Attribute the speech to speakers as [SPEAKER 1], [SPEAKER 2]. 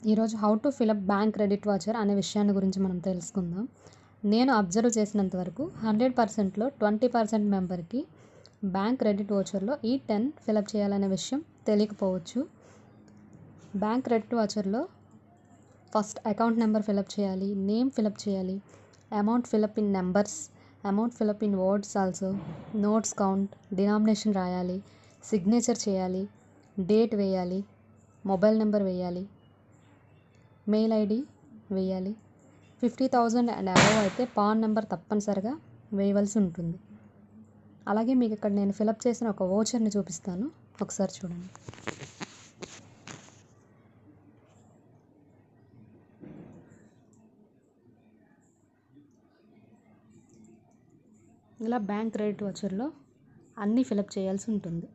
[SPEAKER 1] ఈరోజు how to fill up bank credit voucher అనే విషయాన్ని గురించి మనం తెలుసుకుందాం. నేను అబ్జర్వ్ చేసినంత వరకు 100%లో 20% మెంబర్కి బ్యాంక్ క్రెడిట్ వాచర్లో E10 ఫిలప్ చేయాలనే విషయం తెలియకపోవచ్చు. బ్యాంక్ క్రెడిట్ వాచర్లో ఫస్ట్ అకౌంట్ నెంబర్ ఫిలప్ చేయాలి, నేమ్ ఫిలప్ చేయాలి, amount fill up in numbers, amount fill up in words also, notes count, denomination రాయాలి, సిగ్నేచర్ చేయాలి, డేట్ వేయాలి, మొబైల్ నెంబర్ వేయాలి, మెయిల్ ఐడి వేయాలి. 50,000 అండ్ అబవ్ అయితే పాన్ నెంబర్ తప్పనిసరిగా వేయవలసి ఉంటుంది. అలాగే మీకు ఇక్కడ నేను ఫిలప్ చేసిన ఒక వోచర్ని చూపిస్తాను, ఒకసారి చూడండి. ఇలా బ్యాంక్ క్రెడిట్ వాచర్లో అన్నీ ఫిలప్ చేయాల్సి ఉంటుంది.